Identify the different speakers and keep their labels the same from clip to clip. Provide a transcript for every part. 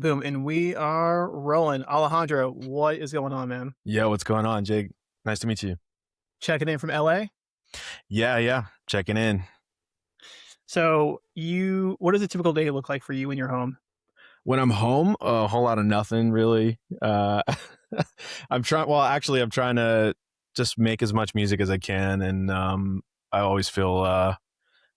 Speaker 1: Boom, and we are rolling. Alejandro, what is going on, man?
Speaker 2: Yo, what's going on, Jake? Nice to meet you.
Speaker 1: Checking in from LA.
Speaker 2: Yeah, checking in.
Speaker 1: So, what does a typical day look like for you when you're home?
Speaker 2: When I'm home, a whole lot of nothing really. I'm trying. Well, actually, I'm trying to just make as much music as I can, and I always feel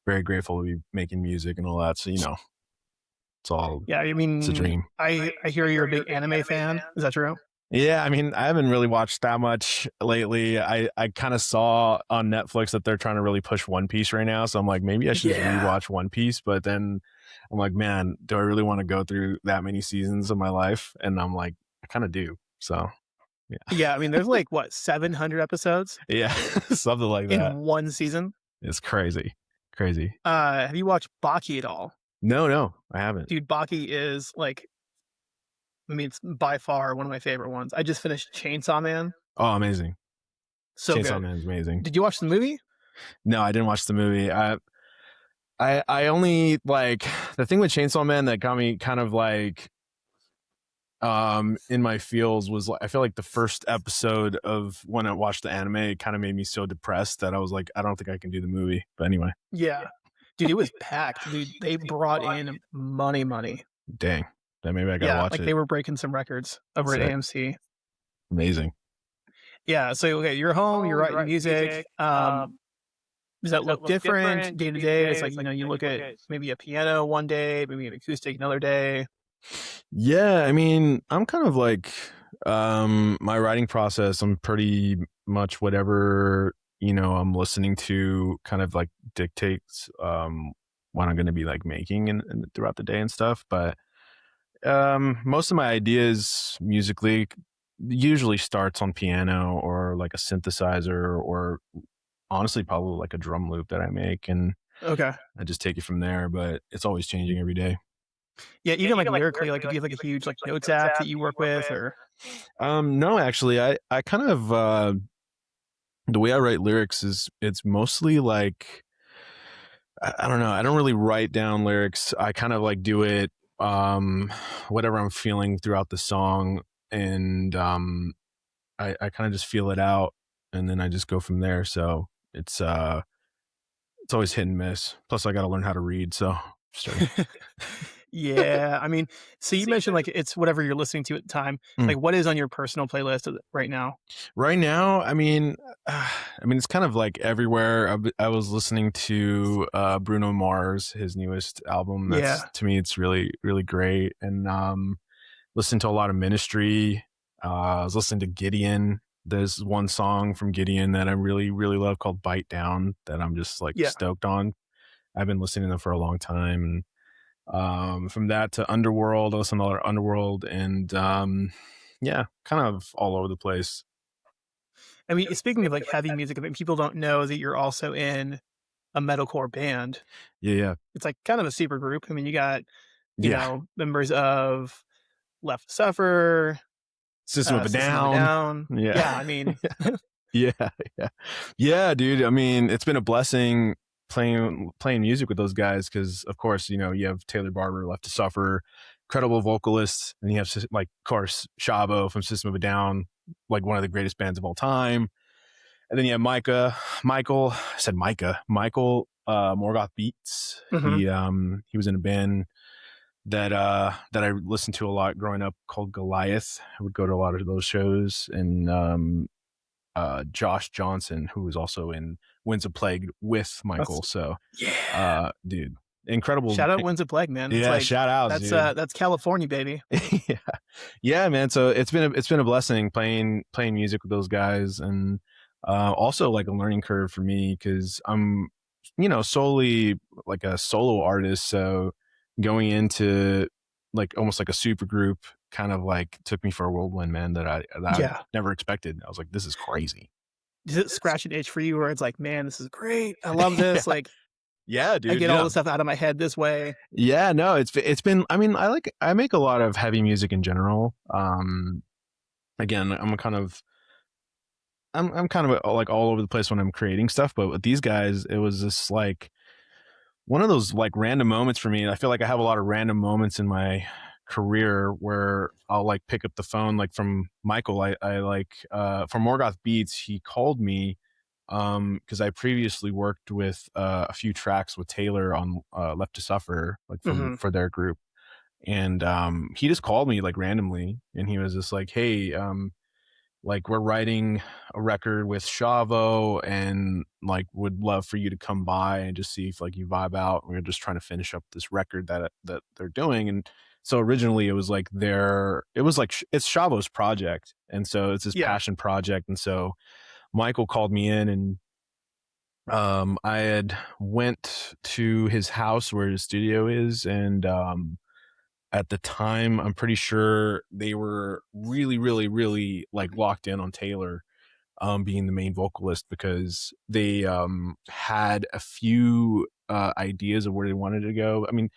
Speaker 2: very grateful to be making music and all that. So it's all
Speaker 1: Yeah, I
Speaker 2: it's a
Speaker 1: mean,
Speaker 2: dream.
Speaker 1: I hear you're a big anime fan. Is that true?
Speaker 2: Yeah, I mean, I haven't really watched that much lately. I kind of saw on Netflix that they're trying to really push One Piece right now, so I'm like, maybe I should just
Speaker 1: Yeah.
Speaker 2: rewatch One Piece. But then I'm like, man, do I really want to go through that many seasons of my life? And I'm like, I kind of do. So yeah,
Speaker 1: Yeah, I mean, there's like what 700 episodes
Speaker 2: yeah, something like that.
Speaker 1: in one season.
Speaker 2: It's crazy, crazy.
Speaker 1: Have you watched Baki at all?
Speaker 2: No, I haven't.
Speaker 1: Dude, Baki is like, I mean, it's by far one of my favorite ones. I just finished Chainsaw Man.
Speaker 2: Oh, amazing!
Speaker 1: So
Speaker 2: Chainsaw
Speaker 1: good.
Speaker 2: Man is amazing.
Speaker 1: Did you watch the movie?
Speaker 2: No, I didn't watch the movie. I only like the thing with Chainsaw Man that got me kind of like in my feels was like I feel like the first episode of when I watched the anime it kind of made me so depressed that I was like I don't think I can do the movie. But anyway,
Speaker 1: Yeah. Dude, it was packed. Dude, they brought in money.
Speaker 2: dang, then maybe I gotta
Speaker 1: Yeah,
Speaker 2: watch
Speaker 1: like
Speaker 2: it.
Speaker 1: they were breaking some records over at
Speaker 2: Sick.
Speaker 1: AMC.
Speaker 2: Amazing.
Speaker 1: Yeah, so okay, you're home, you're writing music. Does that look different day to day? It's like, you look at maybe a piano one day, maybe an acoustic another day.
Speaker 2: Yeah, I mean, I'm kind of like my writing process. I'm pretty much whatever I'm listening to kind of like dictates what I'm going to be like making and throughout the day and stuff. But most of my ideas musically usually starts on piano or like a synthesizer or honestly probably like a drum loop that I make and
Speaker 1: Okay.
Speaker 2: I just take it from there. But it's always changing every day.
Speaker 1: Yeah, even like lyrically, like if you have like a huge like notes app that you work with or
Speaker 2: No, actually, I kind of the way I write lyrics is it's mostly like I don't know. I don't really write down lyrics. I kind of like do it whatever I'm feeling throughout the song, and I kind of just feel it out, and then I just go from there. So it's always hit and miss. Plus, I got to learn how to read. So.
Speaker 1: Yeah, I mean, so you mentioned like it's whatever you're listening to at the time. Like what is on your personal playlist right now?
Speaker 2: Right now, I mean, it's kind of like everywhere. I was listening to Bruno Mars, his newest album. To me, it's really, really great. And listened to a lot of Ministry. I was listening to Gideon. There's one song from Gideon that I really, really love called Bite Down that I'm just like stoked on. I've been listening to them for a long time. And from that to Underworld, I listen to a lot of Underworld and yeah, kind of all over the place.
Speaker 1: I mean, speaking of like heavy music, I mean, people don't know that you're also in a metalcore band.
Speaker 2: Yeah.
Speaker 1: It's like kind of a super group. I mean, you got, members of Left to Suffer,
Speaker 2: System of a Down.
Speaker 1: Yeah, I mean,
Speaker 2: yeah, dude. I mean, it's been a blessing playing music with those guys because, of course, you have Taylor Barber, Left to Suffer, incredible vocalists, and you have like, of course, Shabo from System of a Down, like one of the greatest bands of all time. And then you have Michael Morgoth Beats.
Speaker 1: Mm-hmm.
Speaker 2: He was in a band that I listened to a lot growing up called Goliath. I would go to a lot of those shows. And Josh Johnson, who was also in Winds of Plague with Michael. Dude, incredible.
Speaker 1: Shout out Winds of Plague, man.
Speaker 2: Yeah, shout out.
Speaker 1: That's California, baby.
Speaker 2: yeah, man. So it's been a blessing playing music with those guys, and also like a learning curve for me because I'm solely like a solo artist. So going into like almost like a super group kind of like took me for a whirlwind, man, that I never expected. I was like, this is crazy.
Speaker 1: Does it scratch an itch for you where it's like, man, this is great. I love this. Like,
Speaker 2: yeah, dude.
Speaker 1: I get all the stuff out of my head this way.
Speaker 2: Yeah, no, it's been, I mean, I make a lot of heavy music in general. Again, I'm kind of like all over the place when I'm creating stuff, but with these guys, it was just like one of those like random moments for me. I feel like I have a lot of random moments in my career where I'll like pick up the phone, like from Michael. I like from Morgoth Beats, he called me because I previously worked with a few tracks with Taylor on Left to Suffer, like for their group. And he just called me like randomly, and he was just like, hey, like we're writing a record with Shavo, and like would love for you to come by and just see if like you vibe out. We're just trying to finish up this record that they're doing. And so originally it was like it's Shavo's project, and so it's his passion project. And so Michael called me in, and I had went to his house where his studio is, and at the time I'm pretty sure they were really really really like locked in on Taylor being the main vocalist, because they had a few ideas of where they wanted to go. I mean,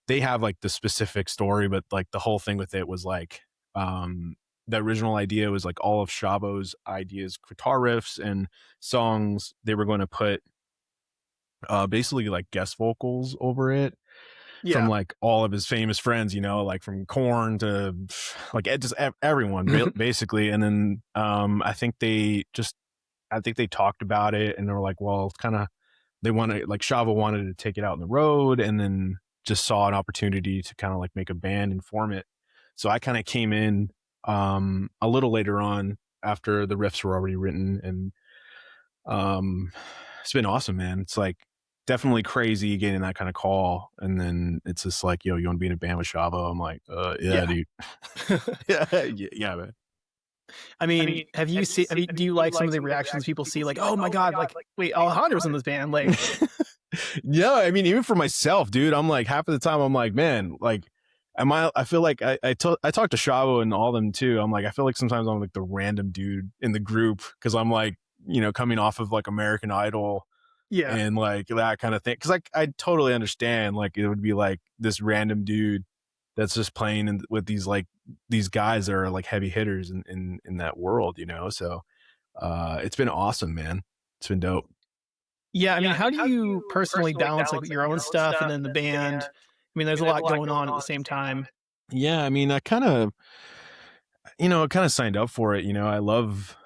Speaker 2: they have like the specific story, but like the whole thing with it was like the original idea was like all of Shabo's ideas, guitar riffs and songs, they were going to put basically like guest vocals over it from like all of his famous friends, you know, like from Korn to like just everyone basically. And then I think they talked about it, and they were like, well, it's kind of, they wanted, like Shavo wanted to take it out on the road, and then just saw an opportunity to kind of like make a band and form it. So I kind of came in a little later on after the riffs were already written, and it's been awesome, man. It's like definitely crazy getting that kind of call, and then it's just like, yo, you want to be in a band with Shavo? I'm like, yeah, dude. yeah, man.
Speaker 1: I mean, do you like some of the reactions people see, like, oh my god, like, wait, Alejandro's in this band, like?
Speaker 2: Yeah, I mean, even for myself, dude, I'm like, half of the time I'm like, man, like, I feel like I talk to Shavo and all them too. I'm like, I feel like sometimes I'm like the random dude in the group, because I'm like, you know, coming off of like American Idol, and like that kind of thing. Because like I totally understand, like it would be like this random dude that's just playing with these guys that are like heavy hitters in that world, you know. So it's been awesome, man. It's been dope.
Speaker 1: Yeah, I mean, how do you personally balance like your own stuff and then the band? I mean, there's a lot going on at the same time.
Speaker 2: Yeah, I mean, I kind of signed up for it. You know, I love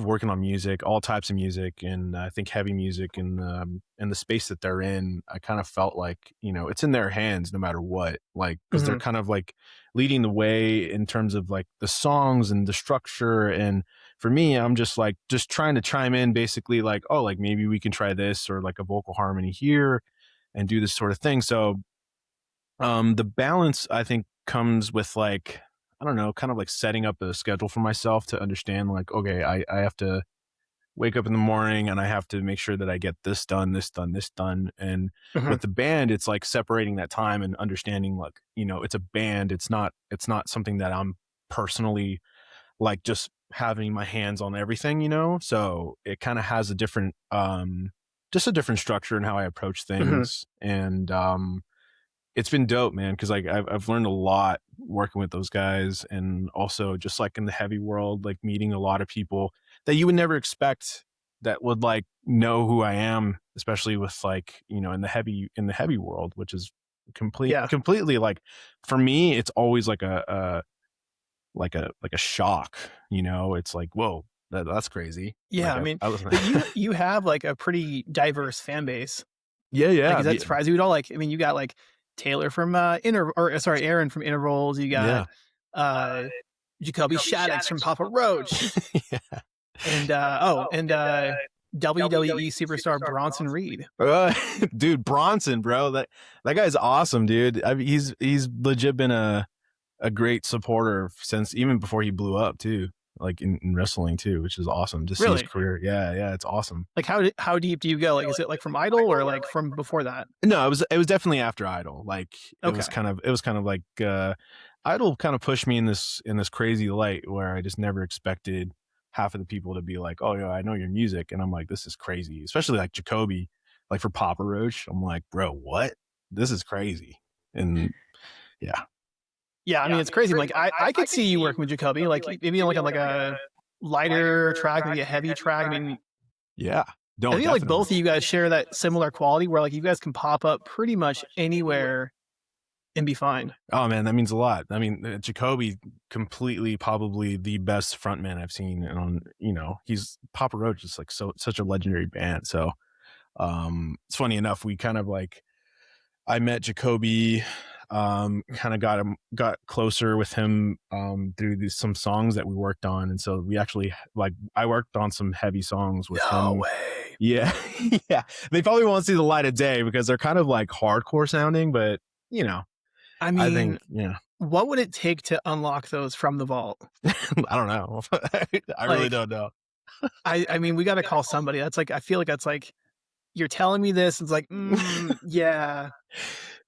Speaker 2: working on music, all types of music, and I think heavy music and the space that they're in, I kind of felt like, you know, it's in their hands no matter what, like, because they're kind of like leading the way in terms of like the songs and the structure. And for me, I'm just trying to chime in, basically like, oh, like maybe we can try this, or like a vocal harmony here, and do this sort of thing. So the balance, I think, comes with like, I don't know, kind of like setting up a schedule for myself to understand like, okay, I have to wake up in the morning, and I have to make sure that I get this done, this done, this done. And with the band, it's like separating that time and understanding, like, you know, it's a band. It's not something that I'm personally like just having my hands on everything, you know? So it kind of has a different, just a different structure in how I approach things. And, it's been dope, man, because like I've learned a lot working with those guys, and also just like in the heavy world, like meeting a lot of people that you would never expect that would like know who I am, especially with like, you know, in the heavy world, which is completely like, for me, it's always like a shock, you know. It's like, whoa, that's crazy.
Speaker 1: Yeah,
Speaker 2: like,
Speaker 1: I mean, but you have like a pretty diverse fan base.
Speaker 2: Yeah.
Speaker 1: Like, is that surprising? We'd all like, I mean, you got like Taylor from Aaron from Intervals. You got Jacoby Shaddix from Papa Roach. And WWE superstar Bronson Reed.
Speaker 2: Dude, Bronson, bro, that guy's awesome, dude. I mean, he's legit been a great supporter since even before he blew up too, like in wrestling too, which is awesome to see his career. Yeah, it's awesome.
Speaker 1: Like how deep do you go? Like, is it like from Idol or like from before that?
Speaker 2: No, it was definitely after Idol. Like it was kind of like Idol kind of pushed me in this crazy light where I just never expected half of the people to be like, oh yeah, I know your music, and I'm like, this is crazy. Especially like Jacoby, like for Papa Roach, I'm like, bro, what? This is crazy. And
Speaker 1: yeah, I mean, it's crazy. Like I could see you working with Jacoby, like maybe like a lighter track, maybe a heavy track. I mean,
Speaker 2: yeah.
Speaker 1: I think like both of you guys share that similar quality where like you guys can pop up pretty much anywhere and be fine.
Speaker 2: Oh man, that means a lot. I mean, Jacoby, completely, probably the best frontman I've seen. And on, he's Papa Roach is like such a legendary band. So, it's funny enough, we kind of like, I met Jacoby, kind of got closer with him, through some songs that we worked on. And so we actually, like, I worked on some heavy songs with
Speaker 1: No
Speaker 2: him.
Speaker 1: way.
Speaker 2: Yeah. Yeah. They probably won't see the light of day because they're kind of like hardcore sounding, but
Speaker 1: I
Speaker 2: I
Speaker 1: mean,
Speaker 2: think, yeah.
Speaker 1: what would it take to unlock those from the vault?
Speaker 2: I don't know. I really
Speaker 1: Like,
Speaker 2: don't know.
Speaker 1: I mean, we got to call somebody. That's like, I feel like that's like, you're telling me this. It's like, yeah.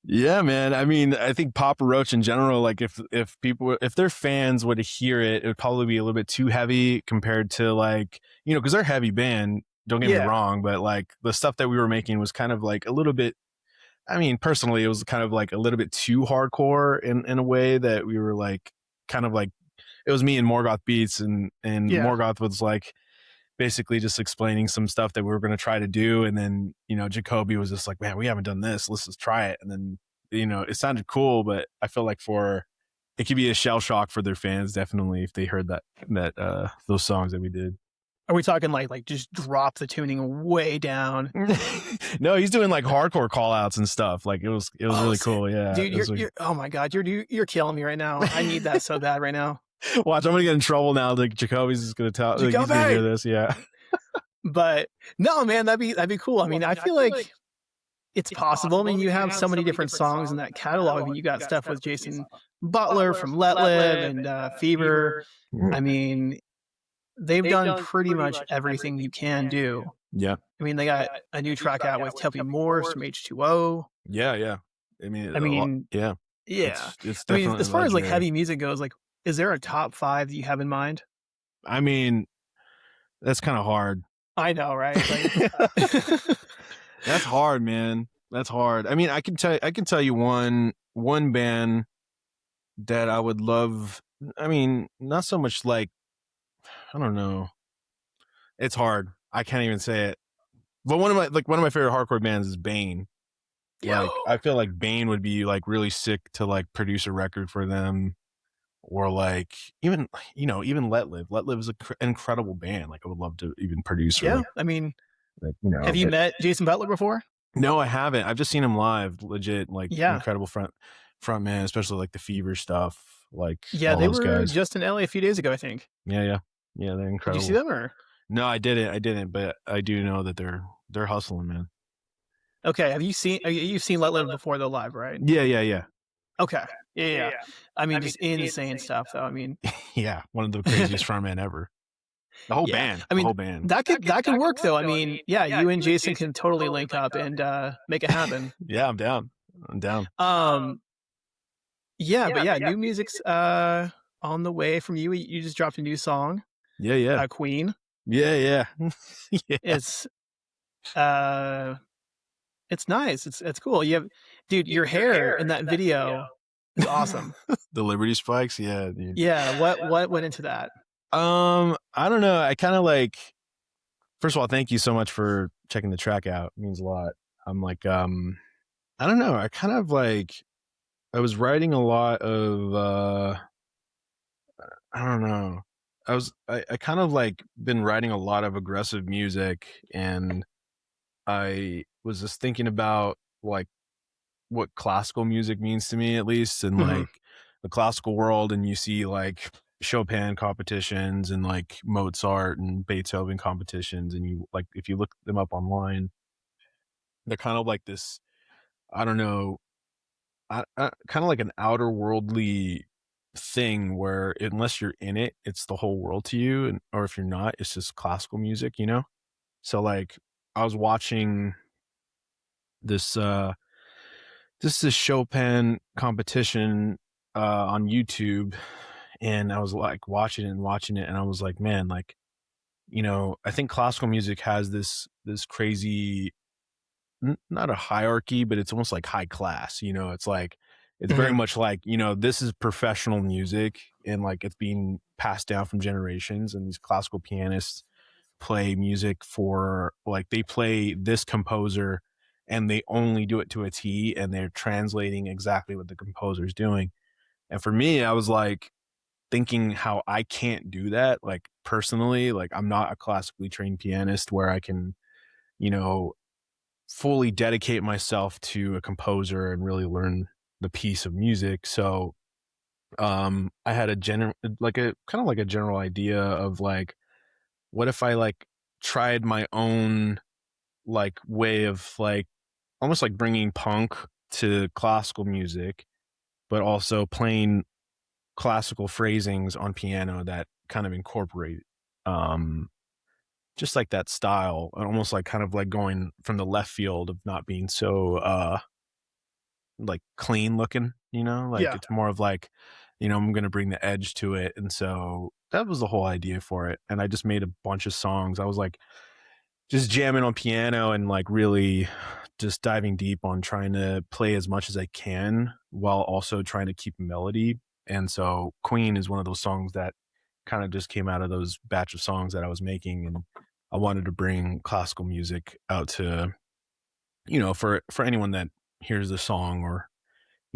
Speaker 2: Yeah, man. I mean, I think Papa Roach in general, like if their fans would hear it, it would probably be a little bit too heavy compared to like, because they're a heavy band, don't get me wrong, but like the stuff that we were making was kind of like a little bit, I mean, personally, it was kind of like a little bit too hardcore in a way that we were like, kind of like, it was me and Morgoth Beats, and Morgoth was like basically just explaining some stuff that we were going to try to do. And then, Jacoby was just like, man, we haven't done this. Let's just try it. And then, it sounded cool, but I feel like it could be a shell shock for their fans, definitely, if they heard those songs that we did.
Speaker 1: Are we talking like just drop the tuning way down?
Speaker 2: No, he's doing like hardcore call outs and stuff. Like it was really cool. Yeah.
Speaker 1: Dude, you're oh my God, you're killing me right now. I need that so bad right now.
Speaker 2: Watch, I'm gonna get in trouble now. Like Jacoby's just gonna tell, like, he's gonna hear this. Yeah.
Speaker 1: But no, man, that'd be cool. I mean, I feel like it's possible. I mean, you have so many different songs in that catalog. I mean, you got stuff with Jason Butler from Let Live and Fever. I mean, they've done pretty much everything you can do.
Speaker 2: Yeah.
Speaker 1: I mean, they got a new track out with Tubby Morse from H2O.
Speaker 2: Yeah, yeah. I mean, yeah.
Speaker 1: Yeah.
Speaker 2: It's
Speaker 1: I mean, as far
Speaker 2: legendary.
Speaker 1: as like heavy music goes, like, is there a top 5 that you have in mind?
Speaker 2: I mean, that's kind of hard.
Speaker 1: I know, right? Like,
Speaker 2: that's hard, man. That's hard. I mean, I can tell you one band that I would love. I mean, not so much like, I don't know. It's hard. I can't even say it. But one of my favorite hardcore bands is Bane. Like, I feel like Bane would be like really sick to like produce a record for them, or like even Let Live. Let Live is an incredible band. Like, I would love to even produce.
Speaker 1: Yeah, I mean,
Speaker 2: like,
Speaker 1: have you met Jason Butler before?
Speaker 2: No, I haven't. I've just seen him live. Legit, like, incredible front man, especially like the Fever stuff. Like,
Speaker 1: yeah, they were just in LA a few days ago, I think.
Speaker 2: Yeah, they're incredible.
Speaker 1: Did you see them or?
Speaker 2: No, I didn't, but I do know that they're hustling, man.
Speaker 1: Okay, you've seen Let Live before though, live, right?
Speaker 2: Yeah.
Speaker 1: Okay, yeah. I mean, just insane stuff though. I mean,
Speaker 2: yeah, one of the craziest frontmen ever. The whole band. I mean, the whole band.
Speaker 1: That could work though. I mean, yeah, you and Jason can totally link up and make it happen.
Speaker 2: Yeah, I'm down.
Speaker 1: Yeah, but yeah, new music's on the way from you. You just dropped a new song.
Speaker 2: Yeah.
Speaker 1: Queen.
Speaker 2: Yeah.
Speaker 1: It's nice. It's cool. You have, dude, your hair in that video is awesome.
Speaker 2: The Liberty Spikes, yeah, dude.
Speaker 1: Yeah, what went into that?
Speaker 2: I don't know. I kind of like, first of all, thank you so much for checking the track out. It means a lot. I'm like, I don't know. I kind of like, I was writing a lot of, I don't know. I kind of like been writing a lot of aggressive music, and I was just thinking about like what classical music means to me, at least, and like the classical world. And you see like Chopin competitions and like Mozart and Beethoven competitions, and you like, if you look them up online, they're kind of like this, I don't know, kind of like an outer worldly thing where unless you're in it, it's the whole world to you, and or if you're not, it's just classical music, So like, I was watching this Chopin competition on YouTube, and I was like watching it, and I was like, man, like, I think classical music has this crazy, not a hierarchy, but it's almost like high class. It's like, it's very much like, this is professional music, and like it's being passed down from generations, and these classical pianists play music for, like, they play this composer and they only do it to a T, and they're translating exactly what the composer's doing. And for me, I was like thinking how I can't do that. Like personally, like I'm not a classically trained pianist where I can, you know, fully dedicate myself to a composer and really learn the piece of music. So I had a general, like a kind of like a general idea of like, what if I like tried my own like way of like almost like bringing punk to classical music, but also playing classical phrasings on piano that kind of incorporate um just like that style, and almost like kind of like going from the left field of not being so like clean looking, like
Speaker 1: Yeah.
Speaker 2: it's more of like, I'm going to bring the edge to it. And so that was the whole idea for it. And I just made a bunch of songs. I was like just jamming on piano and like really just diving deep on trying to play as much as I can while also trying to keep melody. And so Queen is one of those songs that kind of just came out of those batch of songs that I was making. And I wanted to bring classical music out to, for anyone that hears the song, or,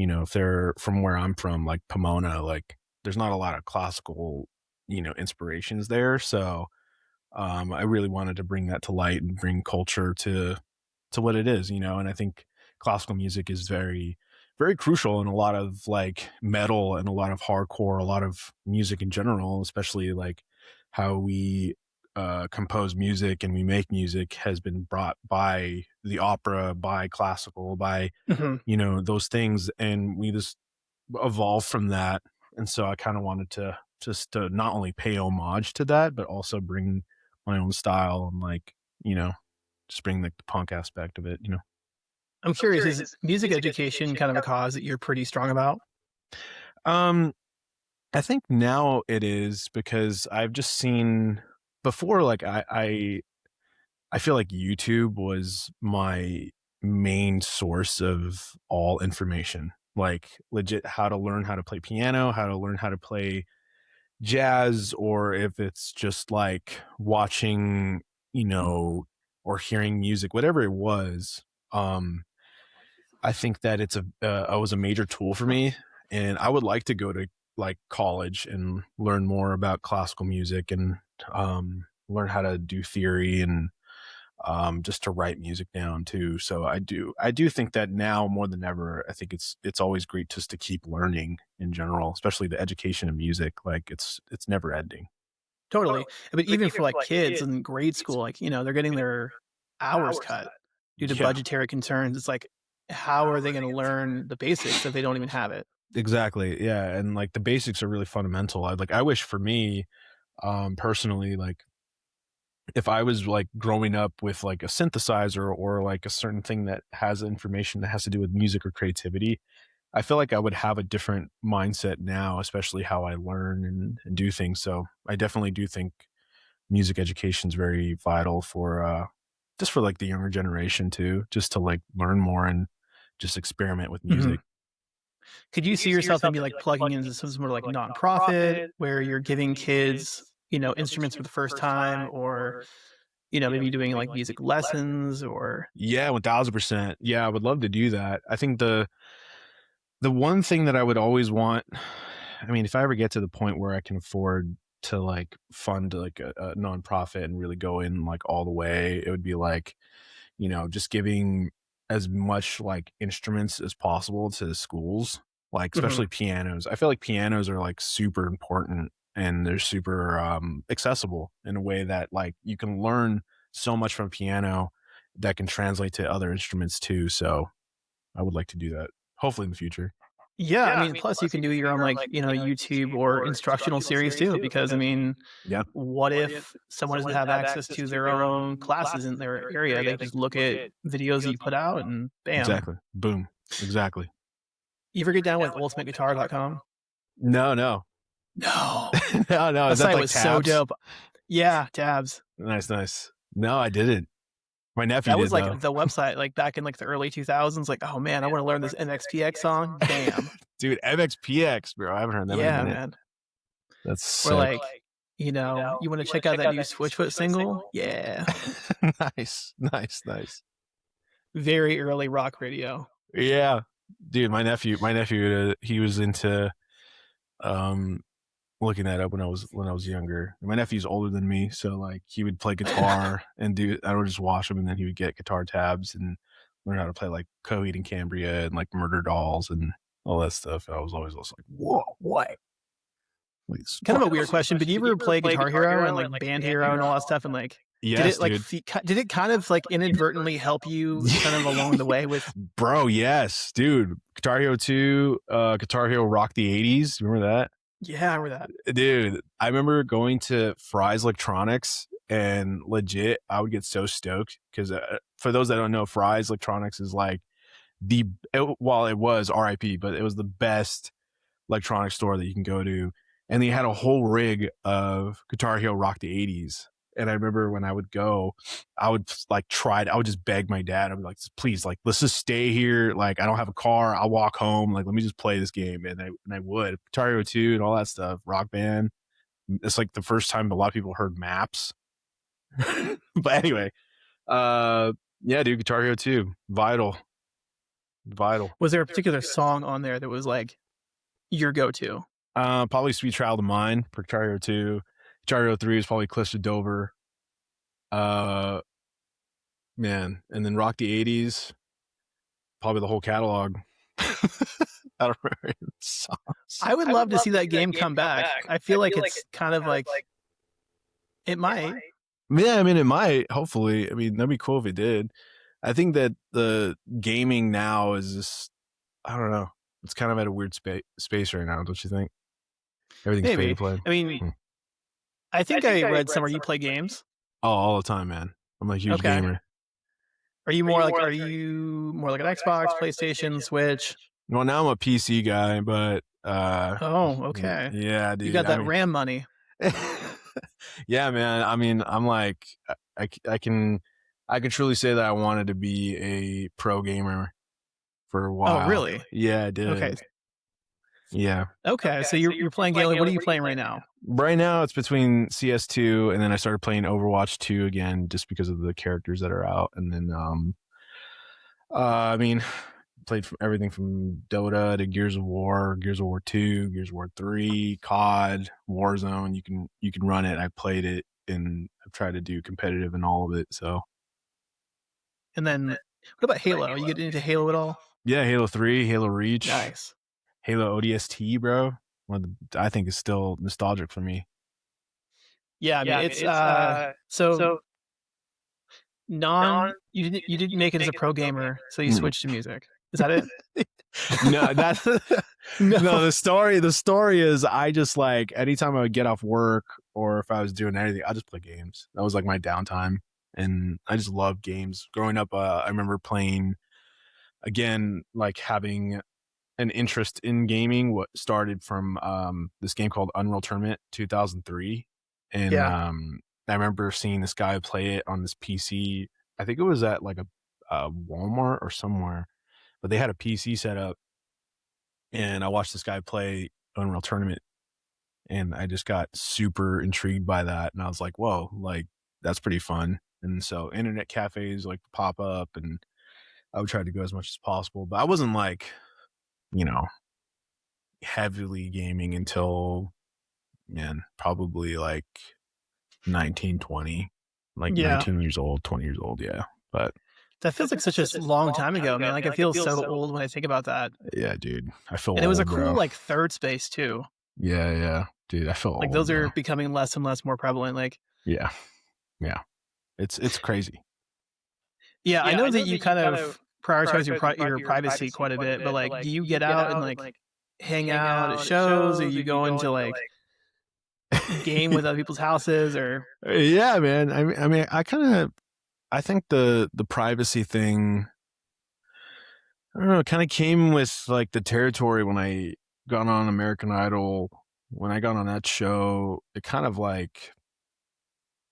Speaker 2: if they're from where I'm from, like Pomona, like there's not a lot of classical, inspirations there. So I really wanted to bring that to light and bring culture to what it is, and I think classical music is very, very crucial in a lot of like metal and a lot of hardcore, a lot of music in general, especially like how we compose music and we make music has been brought by the opera, by classical, by,
Speaker 1: Mhm.
Speaker 2: those things. And we just evolved from that. And so I kind of wanted to just to not only pay homage to that, but also bring my own style and like, you know, just bring like the punk aspect of it.
Speaker 1: I'm curious, is music education kind of a cause that you're pretty strong about?
Speaker 2: Um, I think now it is because I've just seen before, like I feel like YouTube was my main source of all information. Like legit how to learn how to play piano, how to learn how to play jazz, or if it's just like watching, or hearing music, whatever it was. I think that it was a major tool for me, and I would like to go to like college and learn more about classical music and learn how to do theory and just to write music down too. So I do think that now more than ever, I think it's always great just to keep learning in general, especially the education of music. Like it's never ending.
Speaker 1: Totally. But even for like kids in grade school, like, they're getting their hours cut due to
Speaker 2: Yeah,
Speaker 1: budgetary concerns. It's like, how are they going to learn the basics if they don't even have it?
Speaker 2: exactly. Yeah, and like the basics are really fundamental. I wish for me, personally, like if I was like growing up with like a synthesizer or like a certain thing that has information that has to do with music or creativity, I feel like I would have a different mindset now, especially how I learn and do things. So I definitely do think music education is very vital for just for like the younger generation too, just to like learn more and just experiment with
Speaker 1: Mhm.
Speaker 2: music.
Speaker 1: Could you see yourself maybe like plugging into some sort of like nonprofit where you're giving kids, instruments for the first time, or, maybe doing like music lessons or
Speaker 2: Yeah, 1000%. Yeah, I would love to do that. I think the one thing that I would always want, I mean, if I ever get to the point where I can afford to like fund like a nonprofit and really go in like all the way, it would be like, just giving as much like instruments as possible to schools, like
Speaker 1: Mhm.
Speaker 2: especially pianos. I feel like pianos are like super important and they're super accessible in a way that like you can learn so much from piano that can translate to other instruments too. So I would like to do that. Hopefully in the future.
Speaker 1: Yeah, I mean, plus you can do your own like, YouTube or instructional series too, because I mean,
Speaker 2: Yeah,
Speaker 1: what if someone doesn't have access to their own classes in their area? They just look at videos that you put out and bam.
Speaker 2: exactly. Boom. Exactly.
Speaker 1: You ever get down with ultimateguitar.com?
Speaker 2: No, no.
Speaker 1: No.
Speaker 2: No, no.
Speaker 1: That
Speaker 2: Is that
Speaker 1: site
Speaker 2: like
Speaker 1: was so
Speaker 2: tabs?
Speaker 1: dope. Yeah, tabs.
Speaker 2: Nice, nice. No, I didn't. My nephew
Speaker 1: That was
Speaker 2: did
Speaker 1: like
Speaker 2: though.
Speaker 1: the website, like back in like the early 2000s. Like, oh man, I want to learn this MXPX song. Bam.
Speaker 2: Dude, MXPX, bro. I haven't heard them in a
Speaker 1: Yeah,
Speaker 2: minute.
Speaker 1: man.
Speaker 2: That's
Speaker 1: Or
Speaker 2: sick.
Speaker 1: like, you want to check out that new Switchfoot single? Yeah.
Speaker 2: Nice, nice, nice.
Speaker 1: very early rock radio.
Speaker 2: Yeah, dude, my nephew, he was into um looking that up when I was younger. My nephew's older than me, so like he would play guitar and do. I would just watch him, and then he would get guitar tabs and learn how to play like Coheed and Cambria and like Murder Dolls and all that stuff. And I was always just like, whoa, what? Wait,
Speaker 1: Kind of a weird question, but do you ever play Guitar Hero and like Band Hero and all that stuff? And like,
Speaker 2: yes, dude.
Speaker 1: Did it kind of like inadvertently help you kind of along the way with?
Speaker 2: Bro, yes, dude. Guitar Hero 2, Guitar Hero Rock the 80s. Remember that?
Speaker 1: Yeah, I remember that.
Speaker 2: Dude, I remember going to Fry's Electronics and legit, I would get so stoked because for those that don't know, Fry's Electronics is like while it was RIP, but it was the best electronics store that you can go to. And they had a whole rig of Guitar Hero Rock the 80s. And I remember when I would go, I would I would just beg my dad. I'd be like, please, like, let's just stay here. Like, I don't have a car. I'll walk home. Like, let me just play this game. And I would. Guitar Hero 2 and all that stuff. Rock Band. It's like the first time a lot of people heard maps. But anyway, yeah, dude, Guitar Hero 2. Vital.
Speaker 1: Was there a particular song on there that was like your go-to?
Speaker 2: Probably Sweet Child of Mine for Guitar Hero 2. Guitar Hero 3 is probably Cliffs of Dover. Man, and then Rock the 80s, probably the whole catalog. I don't remember the songs.
Speaker 1: I would love to see that game come back. I feel like it's kind of like it might.
Speaker 2: Yeah, I mean, it might. Hopefully, I mean, that'd be cool if it did. I think that the gaming now is just, I don't know. It's kind of at a weird space right now, don't you think? Everything's pay to play.
Speaker 1: I mean, I think I read somewhere you play games.
Speaker 2: Oh, all the time, man. I'm a huge gamer.
Speaker 1: Are you more like an Xbox, PlayStation, Switch?
Speaker 2: Well, now I'm a PC guy, but
Speaker 1: oh, okay.
Speaker 2: Yeah, dude.
Speaker 1: You got that RAM money.
Speaker 2: Yeah, man. I mean, I'm like, I can truly say that I wanted to be a pro gamer for a while.
Speaker 1: Oh, really?
Speaker 2: Yeah, I did.
Speaker 1: Okay.
Speaker 2: Yeah.
Speaker 1: Okay, so you're playing Galen. What are you playing right now?
Speaker 2: Right now, it's between CS2 and then I started playing Overwatch 2 again, just because of the characters that are out. And then, I mean, played from everything from Dota to Gears of War 2, Gears of War 3, COD, Warzone. You can run it. I played it and I've tried to do competitive in all of it. So.
Speaker 1: And then, what about Halo? Are you getting into Halo at all?
Speaker 2: Yeah, Halo 3, Halo Reach.
Speaker 1: Nice.
Speaker 2: Halo ODST, bro. I think is still nostalgic for me.
Speaker 1: Yeah, I mean, it's so you didn't make it as a pro gamer, so you switched to music. Is that it?
Speaker 2: No, that's no. The story is I just like anytime I would get off work or if I was doing anything, I just play games. That was like my downtime, and I just loved games. Growing up, I remember playing again, like having an interest in gaming. What started from this game called Unreal Tournament 2003, and I remember seeing this guy play it on this PC. I think it was at like a Walmart or somewhere, but they had a PC set up, and I watched this guy play Unreal Tournament, and I just got super intrigued by that, and I was like, whoa, like that's pretty fun. And so internet cafes like pop up, and I would try to go as much as possible, but I wasn't like, you know, heavily gaming until, man, probably like 19, 20, like 19 years old, 20 years old. Yeah. But
Speaker 1: that feels like such a long time ago, man. Like I feel so old when I think about that.
Speaker 2: Yeah, dude. I feel old.
Speaker 1: And it was a cool,
Speaker 2: bro.
Speaker 1: Like third space too.
Speaker 2: Yeah, yeah. Dude, I feel
Speaker 1: like
Speaker 2: old,
Speaker 1: those
Speaker 2: bro.
Speaker 1: are becoming less and less more prevalent. Like
Speaker 2: yeah. Yeah. It's crazy.
Speaker 1: Yeah, I know that you kind of prioritize your privacy quite a bit, but like do you get out and like hang out at shows, or you go into like game with other people's houses, or
Speaker 2: yeah, man. I mean I think the privacy thing, I don't know, kind of came with like the territory when I got on American Idol. When I got on that show, it kind of like,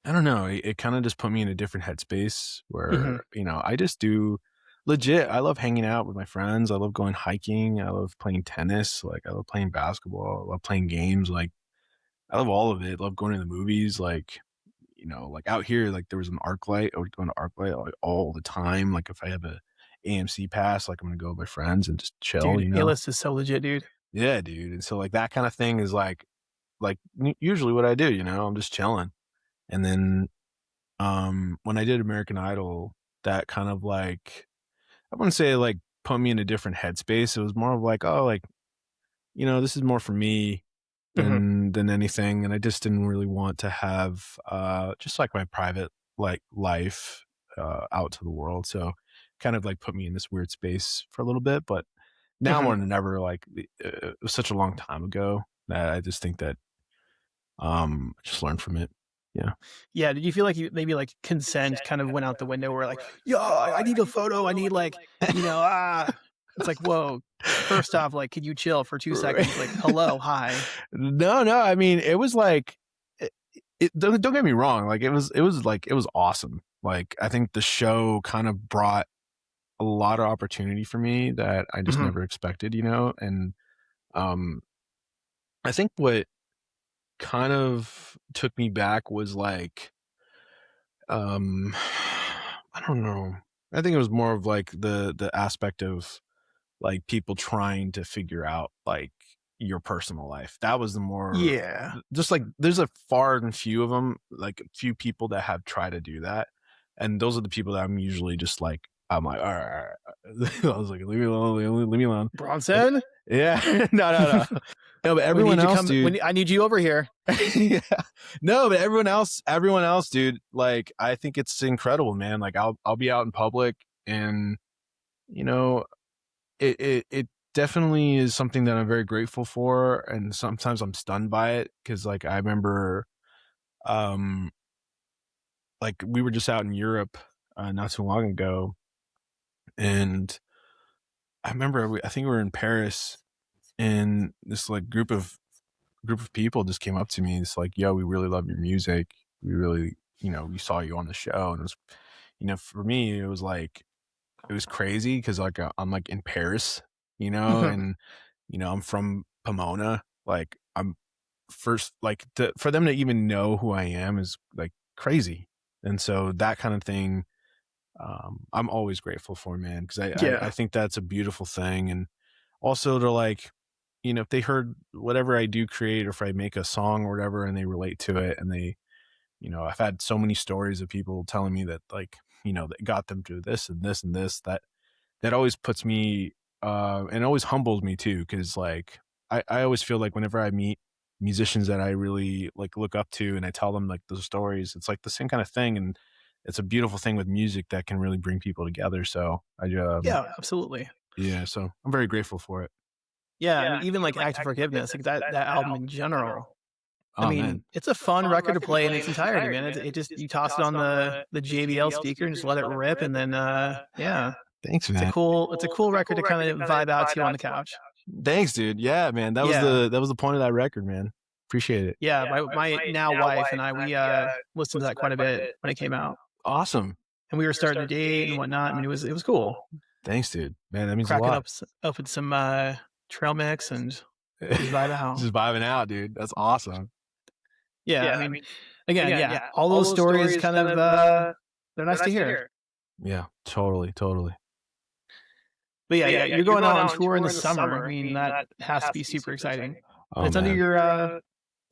Speaker 2: I don't know, it kind of just put me in a different headspace where, you know, I just do legit. I love hanging out with my friends. I love going hiking. I love playing tennis. Like I love playing basketball. I love playing games. Like I love all of it. I love going to the movies. Like, you know, like out here, like there was an ArcLight. I would go to ArcLight like all the time. Like if I have AMC pass, like I'm gonna go with my friends and just chill,
Speaker 1: Dude, A-list is so legit, dude.
Speaker 2: Yeah, dude. And so like that kind of thing is like usually what I do, I'm just chilling. And then when I did American Idol, that kind of like I wouldn't say like put me in a different headspace. It was more of like, oh, like, this is more for me
Speaker 1: Mhm,
Speaker 2: than anything. And I just didn't really want to have just like my private like life out to the world. So kind of like put me in this weird space for a little bit. But now
Speaker 1: mhm.
Speaker 2: more than ever, like it was such a long time ago that I just think that I just learned from it. Yeah.
Speaker 1: Yeah, did you feel like you maybe, like, consent kind of went out the window where, like, "Yo, I need a photo, I need, like," it's like, "Whoa, first off, like, could you chill for 2
Speaker 2: Right.
Speaker 1: seconds?" Like, "Hello, hi."
Speaker 2: No, no, I mean, it was like don't get me wrong, like, it was awesome. Like, I think the show kind of brought a lot of opportunity for me that I just
Speaker 1: Mhm.
Speaker 2: never expected, and, um, I think what kind of took me back was, like, um, I don't know. I think it was more of, like, the aspect of like people trying to figure out like your personal life. That was the more
Speaker 1: Yeah.
Speaker 2: just like there's a far and few of them, like a few people that have tried to do that, and those are the people that I'm usually just like I'm like all right, all right. I was like leave me alone, leave me alone. But
Speaker 1: "Bronson?
Speaker 2: yeah, no, no, no, no. But
Speaker 1: We
Speaker 2: everyone
Speaker 1: need you
Speaker 2: else,
Speaker 1: come we
Speaker 2: dude.
Speaker 1: nee I need you over here."
Speaker 2: Yeah. No, but everyone else, dude. Like I think it's incredible, man. Like I'll be out in public and you know it definitely is something that I'm very grateful for, and sometimes I'm stunned by it because, like, I remember, um, like, we were just out in Europe, not too long ago, and I remember I think we were in Paris, and this, like, group of people just came up to me. It's like, "Yo, we really love your music. We really we saw you on the show," and it was for me, it was like it was crazy because like, I'm, like, in Paris, and I'm from Pomona. Like I'm first like for them to even know who I am is like crazy. And so that kind of thing, I'm always grateful for, man, because I
Speaker 1: Yeah.
Speaker 2: think that's a beautiful thing. And also to like, if they heard whatever I do create or if I make a song or whatever and they relate to it and they, I've had so many stories of people telling me that like, that got them through this and this and this that always puts me and always humbles me too because like I always feel like whenever I meet musicians that I really like look up to and I tell them like those stories, it's like the same kind of thing, and it's a beautiful thing with music that can really bring people together. So
Speaker 1: Yeah, absolutely.
Speaker 2: yeah, so I'm very grateful for it.
Speaker 1: Yeah, I mean, even, like, Act of Forgiveness, like, that album in general, I
Speaker 2: Oh man.
Speaker 1: mean, it's a fun record to play in its entirety, man. It just you toss it on the JBL speaker and just let it rip, and then, yeah,
Speaker 2: Thanks, man.
Speaker 1: it's a cool record to kinda vibe out to on the couch.
Speaker 2: Thanks, dude. Yeah, man.
Speaker 1: Yeah.
Speaker 2: That was the point of that record, man. Appreciate it.
Speaker 1: Yeah, my now wife and I, we, listened to that quite a bit when it came out,
Speaker 2: Awesome.
Speaker 1: and we were starting to date and whatnot. I mean, it was cool.
Speaker 2: Thanks, dude. Man, that means a
Speaker 1: Cracking
Speaker 2: lot.
Speaker 1: up with some, trail mix and just vibe out.
Speaker 2: Just vibing out, dude. That's awesome.
Speaker 1: Yeah, I mean, again, yeah, all those stories kind of, they're nice to hear.
Speaker 2: Yeah, totally, totally.
Speaker 1: But yeah, you're going out on tour in the summer. I mean, that has to be super exciting. And
Speaker 2: Oh
Speaker 1: it's under
Speaker 2: man.
Speaker 1: your,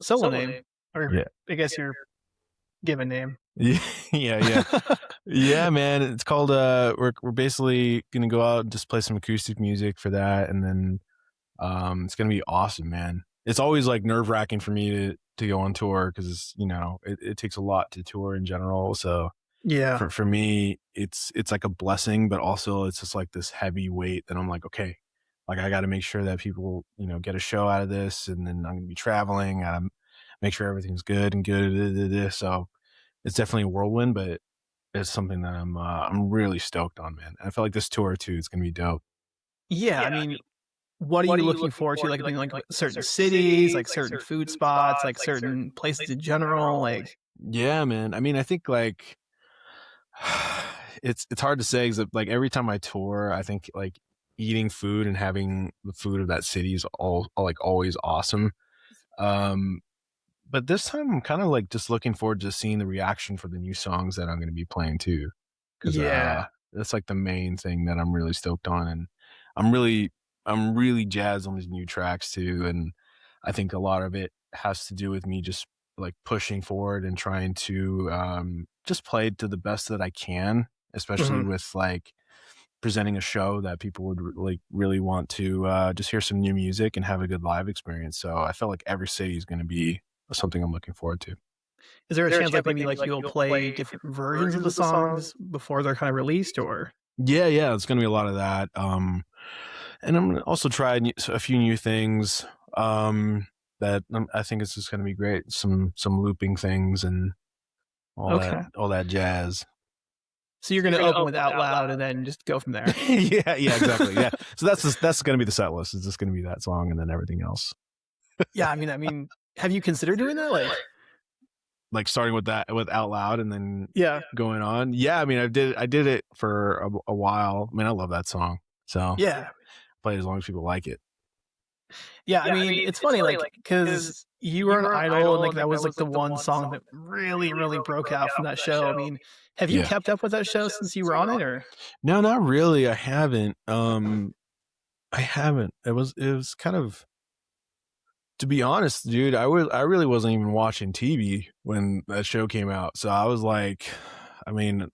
Speaker 1: solo name, or
Speaker 2: Yeah.
Speaker 1: I guess your given name.
Speaker 2: Yeah, yeah, yeah. Yeah, man. It's called we're basically gonna go out and just play some acoustic music for that and then it's gonna be awesome, man. It's always like nerve-wracking for me to go on tour because it takes a lot to tour in general. So
Speaker 1: Yeah.
Speaker 2: for me, it's like a blessing, but also it's just like this heavy weight that I'm like, okay, like I got to make sure that people, get a show out of this, and then I'm gonna be traveling. I gotta make sure everything's good and good. So it's definitely a whirlwind, but it's something that I'm really stoked on, man. And I feel like this tour too is gonna be dope.
Speaker 1: Yeah, I mean, what are you looking forward to? Like, I mean, like, certain cities, like, certain food spots, like, certain places in general, like
Speaker 2: Yeah, man. I mean, I think like it's hard to say because like every time I tour, I think like eating food and having the food of that city is all like always awesome. Um, but this time I'm kind of like just looking forward to seeing the reaction for the new songs that I'm going to be playing too. Cause
Speaker 1: Yeah.
Speaker 2: That's like the main thing that I'm really stoked on, and I'm really I'm really jazzed on these new tracks too, and I think a lot of it has to do with me just like pushing forward and trying to just play to the best that I can, especially
Speaker 1: Mhm.
Speaker 2: with like presenting a show that people would like really want to just hear some new music and have a good live experience. So I felt like every city is going to be something I'm looking forward to.
Speaker 1: Is there a chance, like, maybe, like, you'll play different versions of the songs before they're kinda released, or
Speaker 2: Yeah, it's going to be a lot of that. And I'm gonna also try a few new things that I think it's just going to be great. Some looping things and
Speaker 1: okay.
Speaker 2: all that jazz.
Speaker 1: So you're gonna open with Out Loud and then just go from there?
Speaker 2: Yeah, exactly. Yeah. So that's going to be the set list. It's just going to be that song and then everything else.
Speaker 1: Yeah, I mean, have you considered doing that?
Speaker 2: Like starting with that with Out Loud and then
Speaker 1: Yeah.
Speaker 2: going on. Yeah, I mean I did it for a while. I mean I love that song. So
Speaker 1: Yeah.
Speaker 2: play it as long as people like it.
Speaker 1: Yeah, I mean, it's funny, like, because you were on Idol, and, like, that was, like, the one song that really, really broke out from that show. I mean, have you
Speaker 2: Yeah.
Speaker 1: kept up with that show since you were on it, or
Speaker 2: No, not really. I haven't. I haven't. It was kind of, to be honest, dude, I really wasn't even watching TV when that show came out. So I was like, I mean,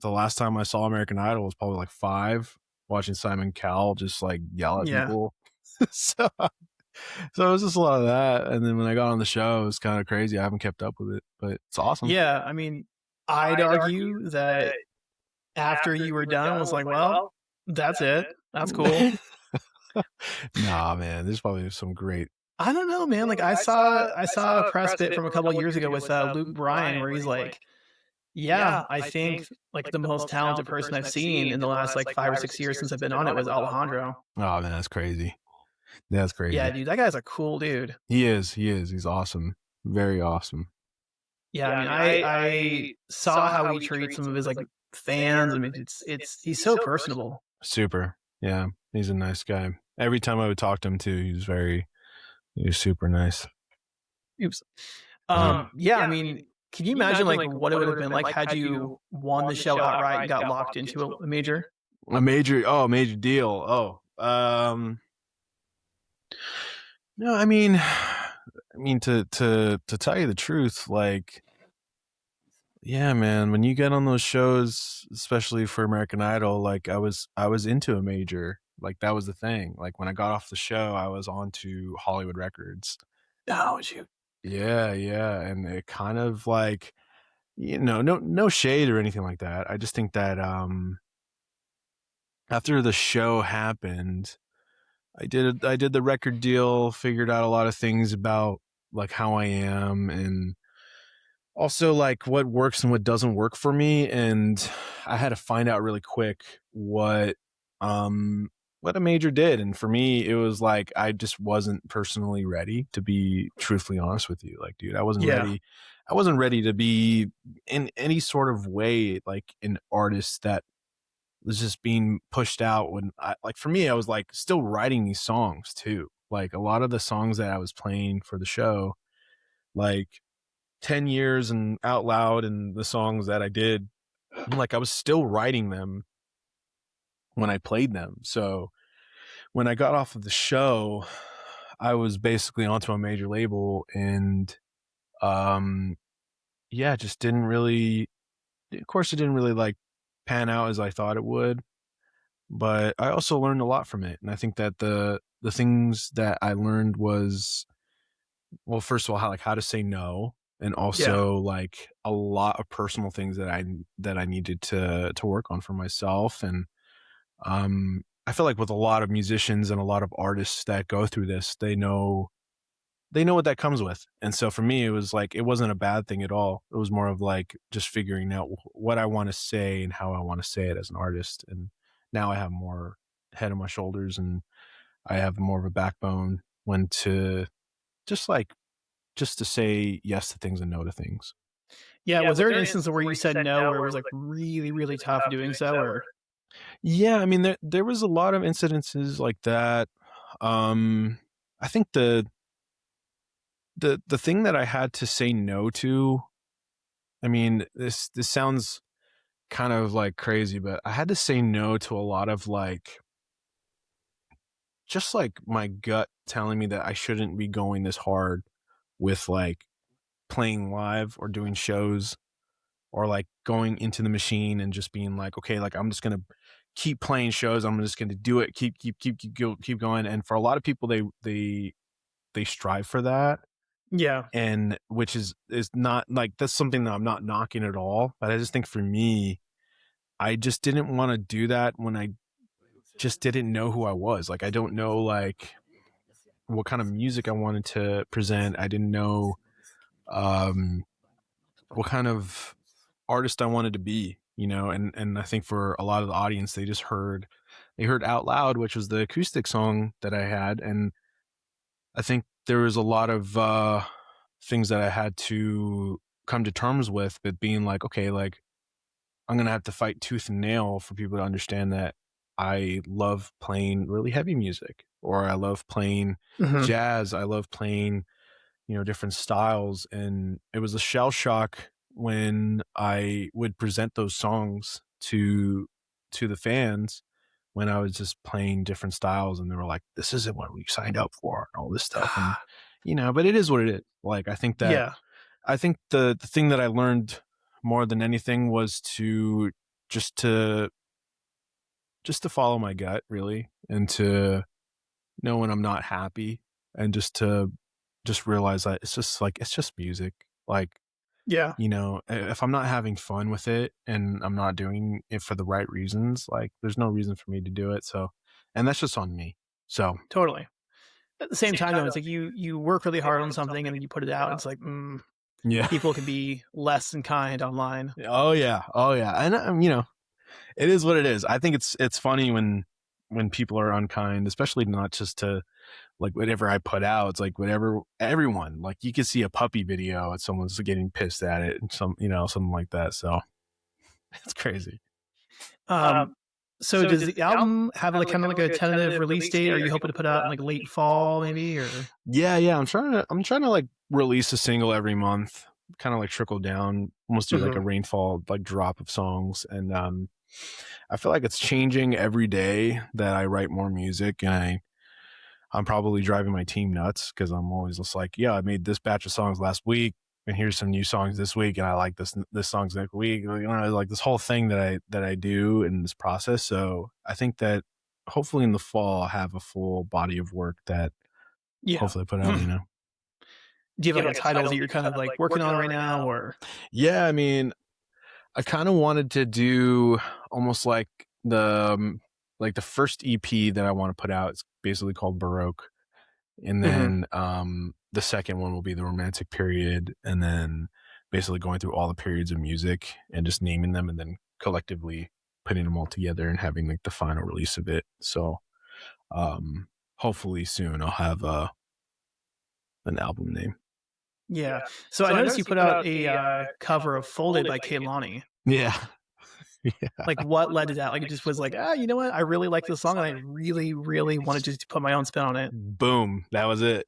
Speaker 2: the last time I saw American Idol was probably like 5, watching Simon Cowell just like yell at
Speaker 1: yeah.
Speaker 2: people. so so it was just a lot of that. And then when I got on the show, it was kind of crazy. I haven't kept up with it, but it's awesome.
Speaker 1: Yeah, I mean, I'd argue that after you were done, was like, "Well, that's it. That's cool."
Speaker 2: Nah, man, there's probably some great.
Speaker 1: I don't know, man, like, I saw a press bit from a couple years ago with, Luke Bryan where he's like, "Yeah, I think, like, the most talented person I've seen in the last, like, 5 or 6 years since I've been on it was Alejandro."
Speaker 2: Oh man, that's crazy. That's
Speaker 1: Yeah,
Speaker 2: crazy.
Speaker 1: dude, that guy's a cool dude.
Speaker 2: He is. He is. He's awesome. Very awesome.
Speaker 1: Yeah, I mean, I saw how he treats some of his, like, fans. I mean, it's he's so personable.
Speaker 2: Super. Yeah, he's a nice guy. Every time I would talk to him too, he was super nice.
Speaker 1: Oops. Yeah, I mean, can you imagine, like, what it would have been like had you won the show outright and got locked into a major?
Speaker 2: A major deal. No, I mean to tell you the truth, like, yeah, man, when you get on those shows, especially for American Idol, like I was into a major. Like that was the thing. Like when I got off the show, I was on to Hollywood Records.
Speaker 1: Oh, shoot.
Speaker 2: Yeah, and it kind of like, no shade or anything like that. I just think that after the show happened, I did the record deal, figured out a lot of things about like how I am and also like what works and what doesn't work for me, and I had to find out really quick um what a major did, and for me it was like I just wasn't personally ready, to be truthfully honest with you. Like dude,
Speaker 1: Yeah.
Speaker 2: I wasn't ready to be in any sort of way like an artist that was just being pushed out. When I, like, for me, I was like still writing these songs too. Like a lot of the songs that I was playing for the show, like 10 years and Out Loud and the songs that I did, like I was still writing them when I played them. So when I got off of the show, I was basically onto a major label, and um yeah, just didn't really, of course it didn't really like pan out as I thought it would, but I also learned a lot from it. And I think that the things that I learned was, well, first of all, how to say no, and
Speaker 1: Yeah.
Speaker 2: also like a lot of personal things that I needed to work on for myself. And I feel like with a lot of musicians and a lot of artists that go through this, they know what that comes with. And so for me, it was like it wasn't a bad thing at all. It was more of like just figuring out what I want to say and how I want to say it as an artist. And now I have more head on my shoulders, and I have more of a backbone when to just like just to say yes to things and no to things.
Speaker 1: Yeah, was there an instance where you said no, where it was, like, really, really tough doing so, or
Speaker 2: Yeah, I mean there was a lot of incidences like that. I think the thing that I had to say no to, I mean, this sounds kind of like crazy, but I had to say no to a lot of like just like my gut telling me that I shouldn't be going this hard with like playing live or doing shows or like going into the machine and just being like, okay, like I'm just gonna keep playing shows. I'm just gonna do it, keep going. And for a lot of people, they strive for that,
Speaker 1: Yeah.
Speaker 2: and which is not like that's something that I'm not knocking at all. But I just think for me, I just didn't want to do that when I just didn't know who I was. Like I don't know like what kind of music I wanted to present. I didn't know um what kind of artist I wanted to be, you know, and I think for a lot of the audience they heard Out Loud, which was the acoustic song that I had, and I think there was a lot of things that I had to come to terms with being like, okay, like I'm gonna have to fight tooth and nail for people to understand that I love playing really heavy music, or I love playing jazz, I love playing, you know, different styles. And it was a shell shock when I would present those songs to the fans when I was just playing different styles, and they were like, this isn't what we signed up for and all this stuff. And you know, but it is what it is. Like I think the thing that I learned more than anything was just to just to follow my gut, really, and to know when I'm not happy, and just realize that it's just music. Like,
Speaker 1: Yeah.
Speaker 2: you know, if I'm not having fun with it and I'm not doing it for the right reasons, like there's no reason for me to do it. So, and that's just on me. So,
Speaker 1: Totally. At the same time, though, it's like you work really hard on something and then you put it out. And it's like
Speaker 2: yeah.
Speaker 1: people can be less than kind online.
Speaker 2: Oh yeah. Oh yeah. And you know, it is what it is. I think it's funny when people are unkind, especially not just to like whatever I put out. It's like whatever everyone, like you can see a puppy video and someone's getting pissed at it and you know, something like that. So it's crazy.
Speaker 1: So does the album have like kind of like a tentative release date? Are you hoping to put out in like late fall maybe or?
Speaker 2: Yeah. I'm trying to like release a single every month, kind of like trickle down, almost do like a rainfall like drop of songs. And I feel like it's changing every day that I write more music, and I'm probably driving my team nuts because I'm always just like, yeah, I made this batch of songs last week, and here's some new songs this week, and I like this songs next week. You know, like this whole thing that I do in this process. So I think that hopefully in the fall I'll have a full body of work that hopefully I put out. You know.
Speaker 1: Do you have like a title that you're kind of like working on right now, or?
Speaker 2: Yeah, I mean, I kind of wanted to do almost like the first EP that I want to put out. It's basically called Baroque, and then the second one will be the Romantic Period, and then basically going through all the periods of music and just naming them, and then collectively putting them all together and having like the final release of it. So hopefully soon I'll have an album name.
Speaker 1: Yeah. So I noticed you put out a cover of Folded by Kehlani.
Speaker 2: Yeah.
Speaker 1: Yeah. Like what led to that? Like it just was like, you know what? I really like this song and I really, really wanted just to put my own spin on it.
Speaker 2: Boom. That was it.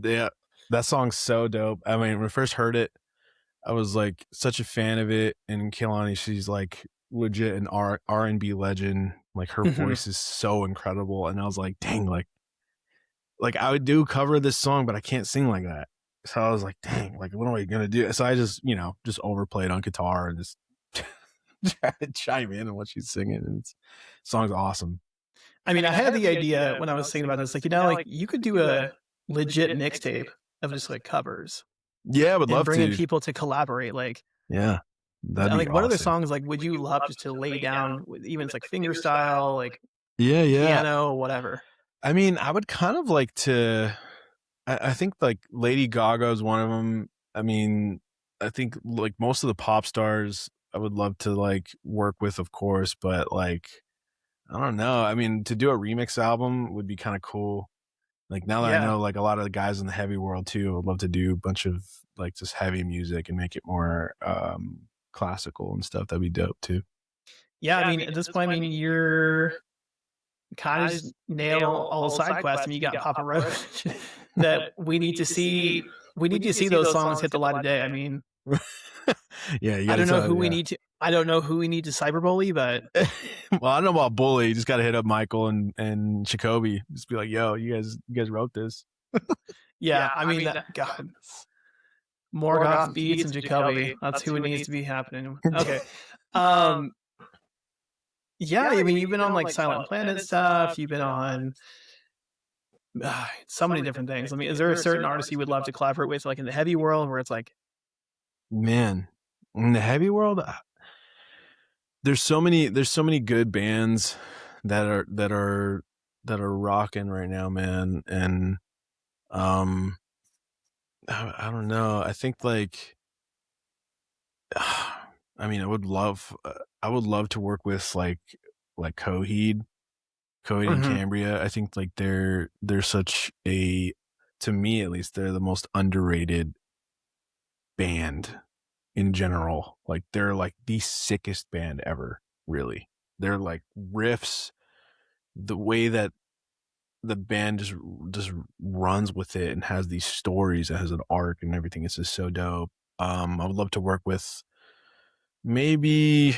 Speaker 2: Yeah. That song's so dope. I mean, when I first heard it, I was like such a fan of it. And Kehlani, she's like legit an R&B legend. Like her voice is so incredible. And I was like, dang, like I would do cover this song, but I can't sing like that. So I was like, dang, like what am I gonna do? So I just, you know, just overplayed on guitar and just try to chime in on what she's singing, and the song's awesome.
Speaker 1: I mean, I had the idea when I was thinking about this, like, you know, like you could do a legit mixtape of just like covers.
Speaker 2: Yeah, I would love
Speaker 1: bringing
Speaker 2: to.
Speaker 1: people to collaborate. Like,
Speaker 2: yeah,
Speaker 1: that'd like, what other songs like would you love just to lay down with, even it's like finger style, like piano, whatever.
Speaker 2: I mean, I would kind of like to. I think like Lady Gaga is one of them. I mean, I think like most of the pop stars I would love to like work with, of course, but like I don't know. I mean, to do a remix album would be kind of cool. Like now that I know like a lot of the guys in the heavy world too, I would love to do a bunch of like just heavy music and make it more classical and stuff. That'd be dope too.
Speaker 1: Yeah, I mean, at this point, I mean, you're kind of just nail all the side quests. I mean, you got Papa Roach that we need to see. We need to see those songs hit the light of day. I mean,
Speaker 2: yeah,
Speaker 1: I don't know who we need to. I don't know who we need to cyberbully, but
Speaker 2: well, I don't know about bully. You just got to hit up Michael and Jacoby. Just be like, yo, you guys wrote this.
Speaker 1: yeah, I mean, God. Morgoth, Beats, and Jacoby. That's who it needs to be happening. Okay. Yeah, I mean, you've been on like Silent Planet stuff. You've been on so many different things. I mean, is there a certain artist you would love to collaborate with, like in the heavy world, where it's like,
Speaker 2: man, in the heavy world, there's so many good bands that are rocking right now, man. And I don't know. I think like, I mean, I would love to work with like Coheed and Cambria. I think like they're such a, to me at least, they're the most underrated band in general. Like they're like the sickest band ever, really. They're like riffs, the way that the band just runs with it and has these stories, it has an arc and everything. It's just so dope. I would love to work with maybe,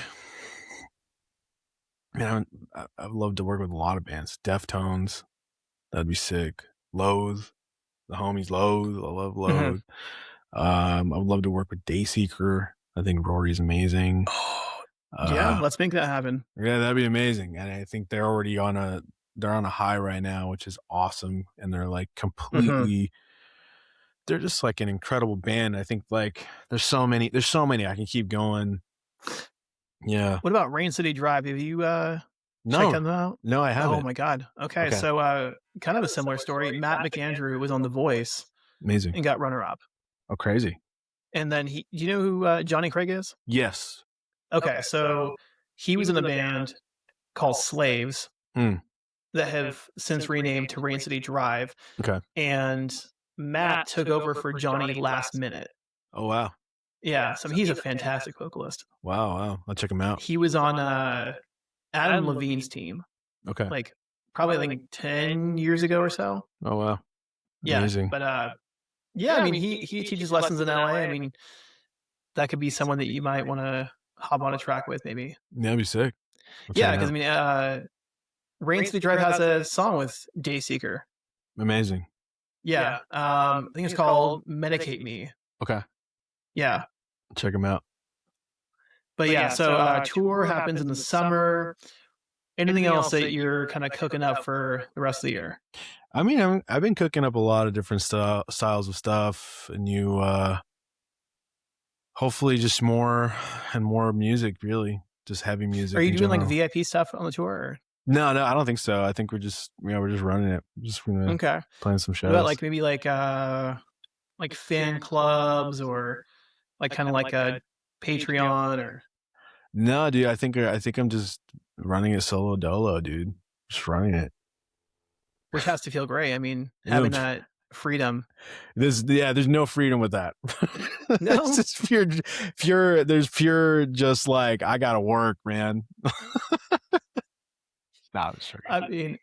Speaker 2: man, I'd love to work with a lot of bands. Deftones, that'd be sick. Loathe, the homies Loathe, I love Loathe. I would love to work with Dayseeker. I think Rory's amazing.
Speaker 1: Yeah, let's make that happen.
Speaker 2: Yeah, that'd be amazing. And I think they're already on a high right now, which is awesome. And they're like completely, they're just like an incredible band. I think like there's so many I can keep going. Yeah.
Speaker 1: What about Rain City Drive? Have you checked them out?
Speaker 2: No, I haven't.
Speaker 1: Oh my God. Okay. So kind of a similar story. Matt McAndrew was on The Voice.
Speaker 2: Amazing.
Speaker 1: And got runner-up.
Speaker 2: Oh, crazy.
Speaker 1: And then do you know who Johnny Craig is?
Speaker 2: Yes.
Speaker 1: Okay, so he was in a band called Slaves that have since renamed to Rain City Drive.
Speaker 2: Okay.
Speaker 1: And Matt took over for Johnny last minute.
Speaker 2: Oh, wow.
Speaker 1: Yeah, so he's a fantastic vocalist.
Speaker 2: Wow. I'll check him out.
Speaker 1: He was on Adam Levine's team.
Speaker 2: Okay.
Speaker 1: Like probably like 10 years ago or so.
Speaker 2: Oh, wow. Amazing.
Speaker 1: Yeah, but yeah, I mean, he teaches lessons in LA. I mean, that could be someone that you might want to hop on a track with, maybe.
Speaker 2: Yeah, that'd be sick.
Speaker 1: Yeah, because I mean, Rain City Drive has a song with Dayseeker.
Speaker 2: Amazing.
Speaker 1: Yeah, I think it's called "Medicate Me."
Speaker 2: Okay.
Speaker 1: Yeah,
Speaker 2: check him out.
Speaker 1: But yeah, so tour happens in the summer. Anything else that you're kind of cooking up for the rest of the year?
Speaker 2: I mean, I've been cooking up a lot of different styles of stuff, and hopefully just more and more music, really, just heavy music.
Speaker 1: Are you doing like VIP stuff on the tour? Or?
Speaker 2: No, I don't think so. I think we're just running it, just playing some shows.
Speaker 1: What about like maybe like fan clubs or like kind of like a Patreon or?
Speaker 2: No, dude. I think I'm just running it solo dolo, dude. Just running it.
Speaker 1: Which has to feel great. I mean, having that freedom.
Speaker 2: There's no freedom with that.
Speaker 1: No,
Speaker 2: it's just pure. There's pure. Just like I gotta work, man. Nah, sure.
Speaker 1: I mean,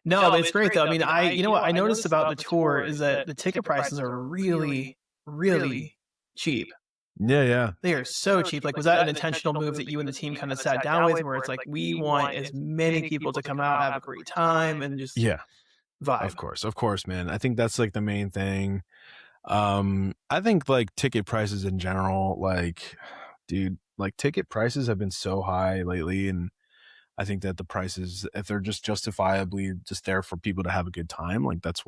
Speaker 1: no, but it's great though. I mean, what I noticed about the tour is that the ticket prices are really, really cheap.
Speaker 2: Yeah.
Speaker 1: They are so cheap. Like, was that an intentional move that you and the team kind of sat down with, where it's like, we want as many people to come out, have a great time, and just vibe?
Speaker 2: Of course, man. I think that's like the main thing. I think like ticket prices in general, like, dude, like ticket prices have been so high lately, and I think that the prices, if they're just justifiably just there for people to have a good time, like that's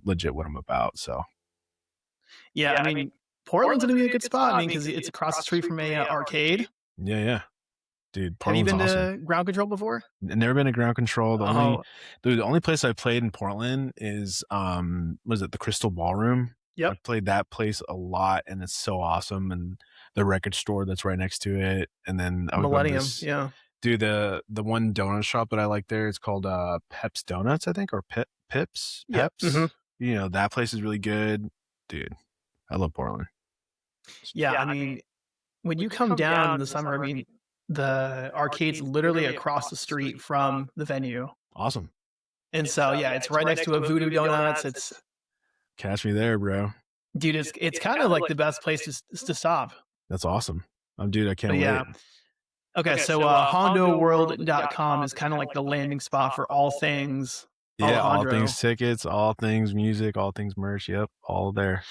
Speaker 2: legit what I'm about. So,
Speaker 1: yeah, I mean, Portland's gonna be a good spot. I mean, because it's across the street from a arcade.
Speaker 2: Yeah, dude.
Speaker 1: Portland's
Speaker 2: have you been
Speaker 1: to Ground Control before?
Speaker 2: Never been to Ground Control. The only place I played in Portland is was it the Crystal Ballroom?
Speaker 1: Yep.
Speaker 2: I played that place a lot, and it's so awesome. And the record store that's right next to it, and then
Speaker 1: Millennium. Yeah.
Speaker 2: Dude, the one donut shop that I like there, it's called Pep's Donuts, I think, or Pips.
Speaker 1: Yep.
Speaker 2: Mm-hmm. That place is really good, dude. I love Portland.
Speaker 1: Yeah, I mean, when you come down in the summer, I mean, the arcade's literally across the street from the venue.
Speaker 2: Awesome.
Speaker 1: And so, yeah, it's right next to a Voodoo Donuts. It's
Speaker 2: catch me there, bro.
Speaker 1: Dude, it's kind of like the best place to stop.
Speaker 2: That's awesome. Dude, I can't
Speaker 1: But
Speaker 2: wait.
Speaker 1: yeah. Okay, so hondoworld.com is kind of like the landing spot for all things
Speaker 2: Yeah, all
Speaker 1: Alejandro.
Speaker 2: things tickets, all things music, all things merch. Yep, all there.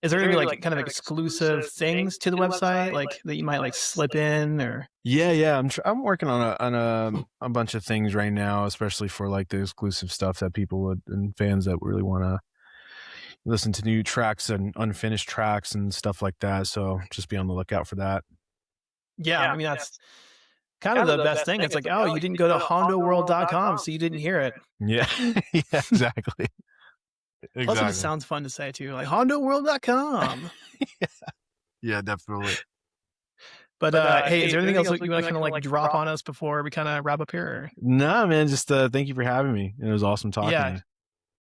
Speaker 1: Is there gonna be like kind of exclusive things to the website, like that you might like slip in, or?
Speaker 2: Yeah. I'm working on a bunch of things right now, especially for like the exclusive stuff that people would and fans that really want to listen to new tracks and unfinished tracks and stuff like that. So just be on the lookout for that.
Speaker 1: Yeah, I mean that's kind of the best thing. It's like, oh, you didn't go to hondoworld.com, so you didn't hear it.
Speaker 2: Yeah, yeah, exactly.
Speaker 1: Plus, it just sounds fun to say too, like hondoworld.com.
Speaker 2: Yeah, definitely.
Speaker 1: But hey, is there anything else you want to kind of like drop on us before we kind of wrap up here?
Speaker 2: Nah, man, just thank you for having me. It was awesome talking to you.